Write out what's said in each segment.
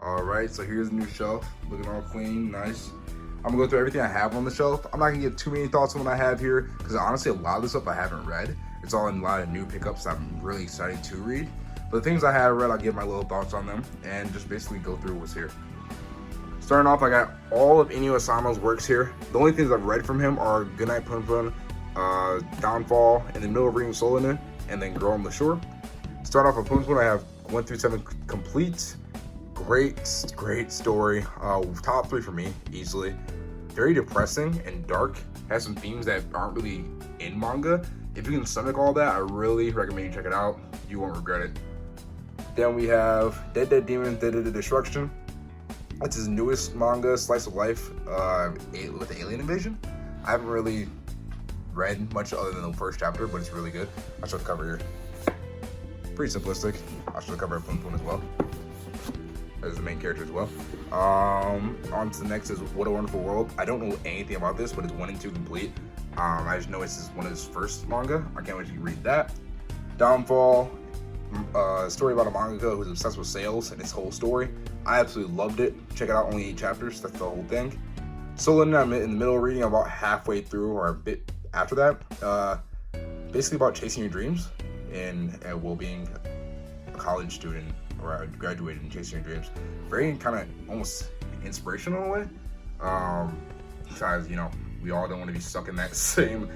Alright, so here's the new shelf. Looking all clean, nice. I'm gonna go through everything I have on the shelf. I'm not gonna give too many thoughts on what I have here, because honestly, a lot of this stuff I haven't read. It's all in a lot of new pickups that I'm really excited to read. But the things I have read, I'll give my little thoughts on them and just basically go through what's here. Starting off, I got all of Inio Asano's works here. The only things I've read from him are Goodnight Punpun, Downfall, in the middle of reading Shonen, and then Girl on the Shore. Start off with Punpun, I have 1 through 7 complete. Great story. Top 3 for me, easily. Very depressing and dark. Has some themes that aren't really in manga. If you can stomach all that, I really recommend you check it out. You won't regret it. Then we have Dead Dead Demon, Dead Dead Destruction. It's his newest manga, slice of life with the alien invasion. I haven't really read much other than the first chapter, but it's really good. I'll show the cover here. Pretty simplistic. I'll show the cover of Punpun as well. As the main character as well. On to the next is What a Wonderful World. I don't know anything about this, but it's 1 and 2 complete. I just know it's one of his first manga. I can't wait to read that. Downfall, a story about a mangaka who's obsessed with sales and his whole story. I absolutely loved it. Check it out, only 8 chapters, that's the whole thing. Solen, I'm in the middle of reading, I'm about halfway through or a bit after that. Basically about chasing your dreams and being a college student or graduated and chasing your dreams. Very kind of almost inspirational in a way. Besides, you know, we all don't want to be stuck in that same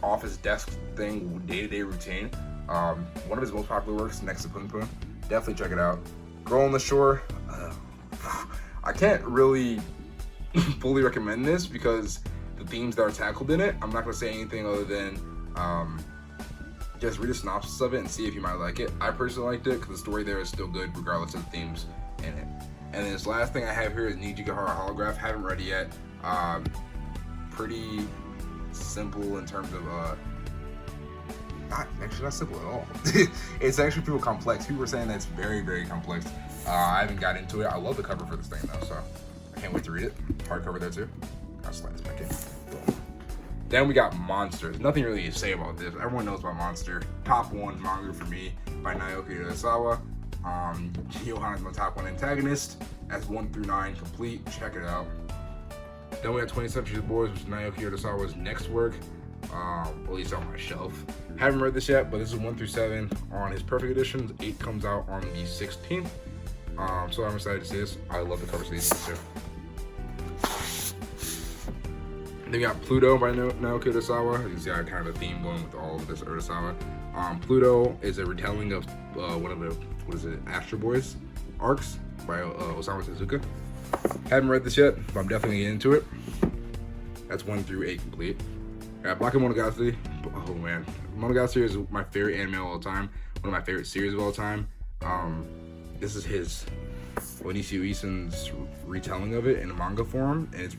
office desk thing, day-to-day routine. One of his most popular works, next to Punpun. Definitely check it out. Girl on the Shore. I can't really fully recommend this because the themes that are tackled in it, I'm not going to say anything other than just read a synopsis of it and see if you might like it. I personally liked it because the story there is still good regardless of the themes in it. And then this last thing I have here is Nijigahara Holograph. Haven't read it yet. Pretty simple in terms of not simple at all. It's actually pretty complex. People were saying that it's very complex. I haven't got into it. I love the cover for this thing though, so I can't wait to read it. Hardcover there too. I'll slide this back in. Boom. Then we got Monsters. Nothing really to say about this. Everyone knows about Monster. Top 1 manga for me by Naoki Urasawa. Johan is my top 1 antagonist. That's 1 through 9 complete. Check it out. Then we have 20th Century Boys, which is Naoki Urasawa's next work. At least on my shelf. Haven't read this yet, but this is 1 through 7 on his Perfect Editions. 8 comes out on the 16th. So I'm excited to see this. I love the cover to these too. Then we got Pluto by Naoki Urasawa. You can see I kind of a theme going with all of this Urasawa. Pluto is a retelling of one of the Astro Boys arcs by Osamu Tezuka. Haven't read this yet, but I'm definitely getting into it. That's 1 through 8 complete. Got Black Monogatari. Oh man, Monogatari is my favorite anime of all time. One of my favorite series of all time. This is his Inio Asano's retelling of it in a manga form, and it's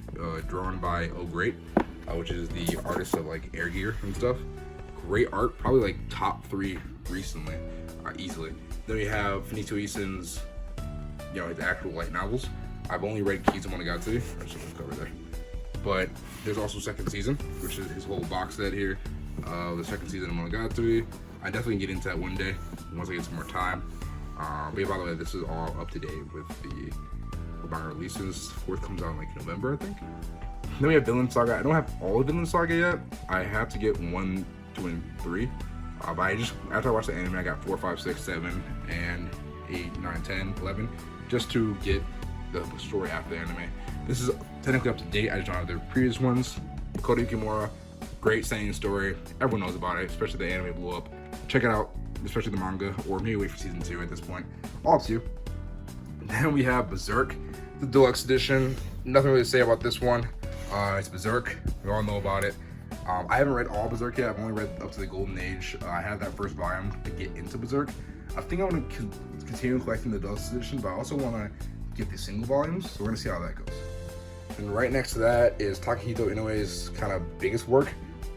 drawn by Oh Great, which is the artist of like Air Gear and stuff. Great art, probably like top 3 recently, easily. Then we have Inio Asano's, his actual light novels. I've only read Keys of Monogatari. I should cover there. But there's also second season, which is his whole box set here. The second season of Monogatari. I definitely get into that one day once I get some more time. But yeah, by the way, this is all up to date with the manga releases. 4th comes out in like November, I think. Then we have Vinland Saga. I don't have all of Vinland Saga yet. I have to get 1, 2, and 3. But after I watched the anime, I got 4, 5, 6, 7, and 8, 9, 10, 11, just to get the story after the anime. This is technically up to date. I just don't have the previous ones. Makoto Yukimura, great seinen story. Everyone knows about it, especially the anime blew up. Check it out, especially the manga, or maybe wait for season 2 at this point. All up to you. Then we have Berserk, the deluxe edition. Nothing really to say about this one. It's Berserk. We all know about it. I haven't read all Berserk yet. I've only read up to the Golden Age. I have that first volume to get into Berserk. I think I want to continue collecting the deluxe edition, but I also want to get the single volumes, so we're gonna see how that goes. And right next to that is Takahito Inoue's kind of biggest work,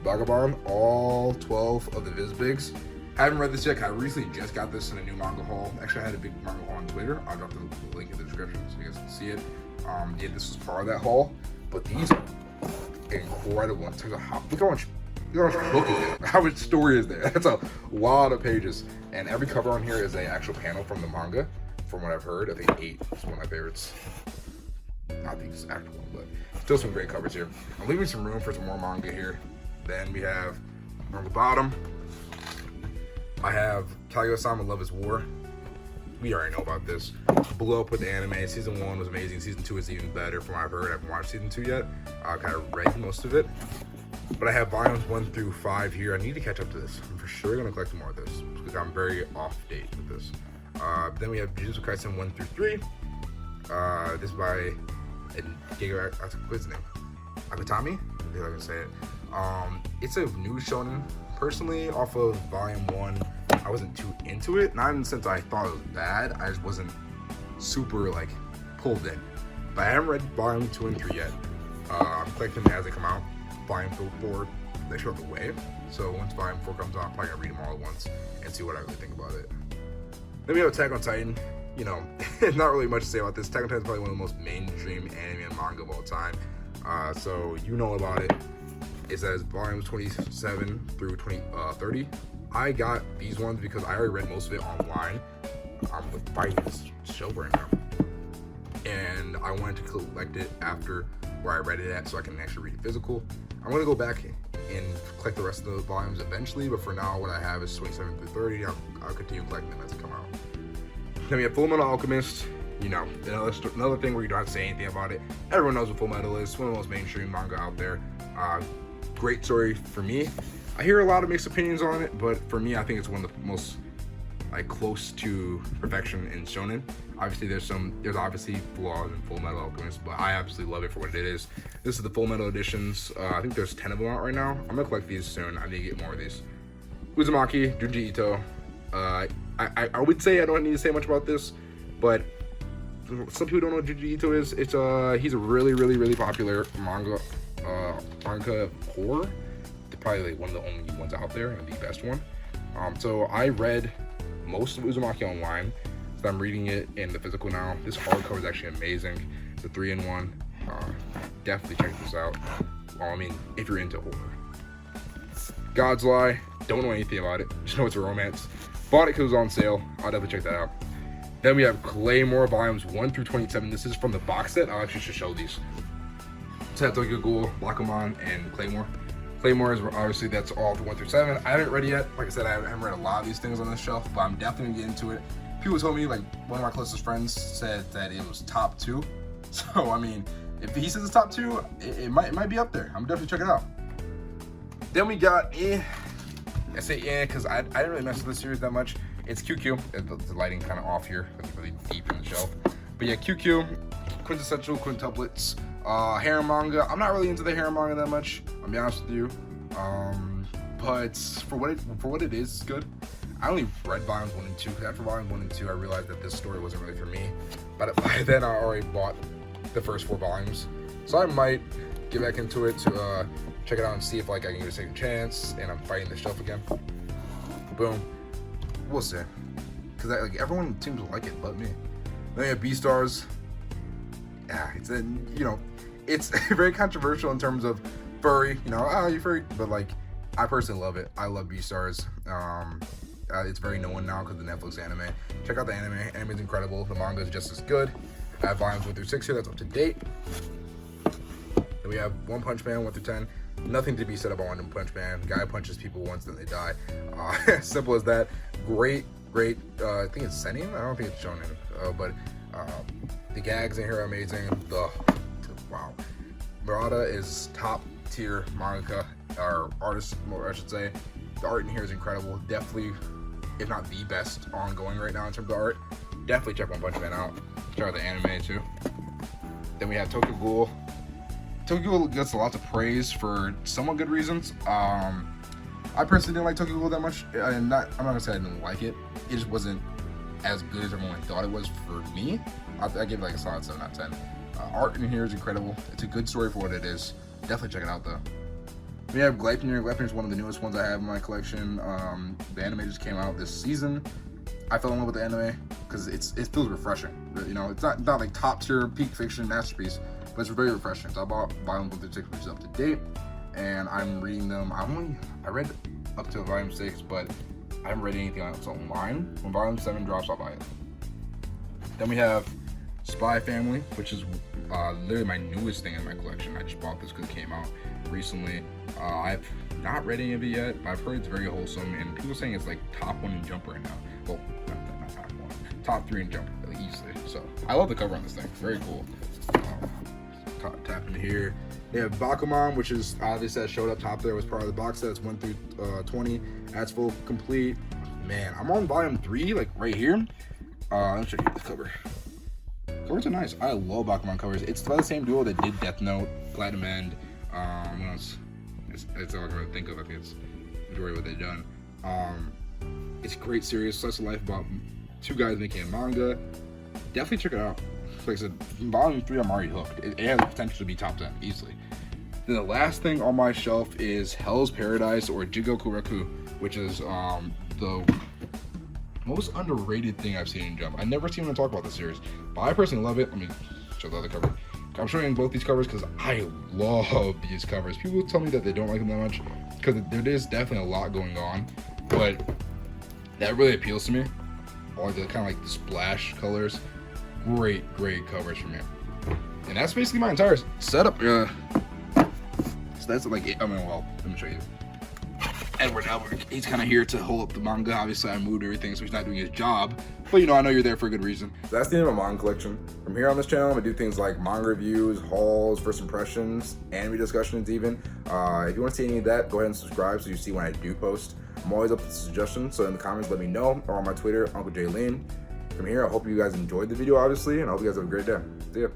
Vagabond, all 12 of the Vizbigs. Haven't read this yet. I recently just got this in a new manga haul. Actually, I had a big manga haul on Twitter. I'll drop the link in the description so you guys can see it. Yeah, this was part of that haul, but these are incredible in terms of look how much book is there. How much story is there? That's a lot of pages, and every cover on here is an actual panel from the manga. from what I've heard. I think 8 is one of my favorites. Not the exact one, but still some great covers here. I'm leaving some room for some more manga here. Then we have on the bottom, I have Kaguya-sama Love is War. We already know about this. Blew up with the anime. Season 1 was amazing. Season 2 is even better from what I've heard. I haven't watched Season 2 yet. I kind of read most of it. But I have volumes 1 through 5 here. I need to catch up to this. I'm for sure going to collect more of this because I'm very off date with this. Then we have Jujutsu Kaisen 1 through 3. This is by what's his name? Akutami? I think I can say it. It's a new shonen. Personally, off of volume 1, I wasn't too into it. Not in the sense I thought it was bad. I just wasn't super like pulled in. But I haven't read volume 2 and 3 yet. I'm collecting them as they come out. Volume 4, they show up the wave. So once volume 4 comes out, I'm probably gonna read them all at once and see what I really think about it. Then we have Attack on Titan. You know, not really much to say about this. Attack on Titan is probably one of the most mainstream anime and manga of all time. So you know about it. It says volumes 27 through 30. I got these ones because I already read most of it online. I'm fighting this show right now. And I wanted to collect it after where I read it at so I can actually read it physical. I'm going to go back and collect the rest of the volumes eventually, but for now what I have is 27 through 30. I'll continue collecting them as they come out. Then we have Fullmetal Alchemist. You know, another thing where you don't have to say anything about it. Everyone knows what Fullmetal is. It's one of the most mainstream manga out there. Great story for me. I hear a lot of mixed opinions on it, but for me, I think it's one of the most like close to perfection in shonen. Obviously, there's obviously flaws in Fullmetal Alchemist, but I absolutely love it for what it is. This is the Fullmetal editions. I think there's 10 of them out right now. I'm gonna collect these soon. I need to get more of these. Uzumaki, Junji Ito. I would say I don't need to say much about this, but some people don't know what Junji Ito is. He's a really popular manga horror. Probably like one of the only ones out there and the best one. So I read most of Uzumaki online, so I'm reading it in the physical now. This hardcover is actually amazing. It's a 3-in-1. Definitely check this out. Well, I mean, if you're into horror. God's Lie. Don't know anything about it. Just know it's a romance. Bought it because it was on sale. I'll definitely check that out. Then we have Claymore volumes 1 through 27. This is from the box set. I actually should show these. So that's Tokyo Ghoul, Bakuman, and Claymore. Claymore is obviously that's all through 1 through 7. I haven't read it yet. Like I said, I haven't read a lot of these things on this shelf, but I'm definitely gonna get into it. People told me, like one of my closest friends said that it was top 2. So I mean, if he says it's top 2, it might be up there. I'm definitely check it out. Then we got I say because I didn't really mess with this series that much. It's QQ. The lighting kind of off here. It's really deep in the shelf. But yeah, QQ, quintessential quintuplets. Harem manga. I'm not really into the harem manga that much. I'll be honest with you. But for what it is, it's good. I only read volumes 1 and 2. After volume 1 and 2, I realized that this story wasn't really for me. But by then, I already bought the first 4 volumes, so I might get back into it to check it out and see if like I can get a second chance. And I'm fighting the shelf again. Boom. We'll see. Because like everyone seems to like it, but me. Then you have Beastars. Yeah, it's very controversial in terms of furry. You furry, but like I personally love it. I love Beastars. It's very known now because of the Netflix anime. Check out the anime. Anime's incredible. The manga is just as good. I have volumes 1 through 6 here. That's up to date. Then we have One Punch Man 1 through 10. Nothing to be said about One Punch Man. Guy punches people once, then they die. Simple as that. Great. I think it's Seinen. I don't think it's Shonen. But the gags in here are amazing. Wow. Murata is top tier mangaka, or artist, more I should say. The art in here is incredible. Definitely, if not the best ongoing right now in terms of art. Definitely check One Punch Man out. Check out the anime too. Then we have Tokyo Ghoul. Tokyo Ghoul gets lots of praise for somewhat good reasons. I personally didn't like Tokyo Ghoul that much. I'm not gonna say I didn't like it. It just wasn't as good as everyone thought it was for me. I give it like a solid 7 out of 10. Art in here is incredible. It's a good story for what it is. Definitely check it out though. We have Gleipnir. Gleipnir is one of the newest ones I have in my collection. The anime just came out this season. I fell in love with the anime because it feels refreshing. It's not like top tier peak fiction masterpiece, but it's very refreshing. So I bought volume 1 through 6, which is up to date, and I'm reading them. I read up to volume 6, but I haven't read anything else online. When volume 7 drops, I'll buy it. Then we have Spy Family, which is literally my newest thing in my collection. I just bought this because it came out recently. I've not read any of it yet, but I've heard it's very wholesome, and people are saying it's like top 1 in Jump right now. Well, not top 1, top 3 in Jump, like, easily. So I love the cover on this thing. Very cool. Tap in here. They have Bakuman, which is obviously that showed up top there, was part of the box set. It's 1 through 20. That's full complete. Man, I'm on volume 3, like right here. Let me show you the cover. Covers are nice. I love Bakuman covers. It's by the same duo that did Death Note, Platinum End. What else? It's all I can really think of. I think it's majority of what they've done. It's a great series, slice of life about 2 guys making a manga. Definitely check it out. Like I said, volume 3, I'm already hooked. It has the potential to be top 10 easily. Then the last thing on my shelf is Hell's Paradise, or Jigoku Raku, which is the most underrated thing I've seen in Jump. I never seen anyone talk about this series, but I personally love it. Let me show the other cover. I'm showing both these covers because I love these covers. People tell me that they don't like them that much because there is definitely a lot going on, but that really appeals to me. All the kind of like the splash colors. Great covers for me. And that's basically my entire setup. So that's like it. I mean, well, let me show you. Edward Albert, he's kind of here to hold up the manga. Obviously, I moved everything, so he's not doing his job. But I know you're there for a good reason. So that's the end of my manga collection. From here on this channel, I'm gonna do things like manga reviews, hauls, first impressions, anime discussions even. If you want to see any of that, go ahead and subscribe so you see when I do post. I'm always up to suggestions, so in the comments, let me know, or on my Twitter, Uncle J Lean. From here, I hope you guys enjoyed the video, obviously, and I hope you guys have a great day. See ya.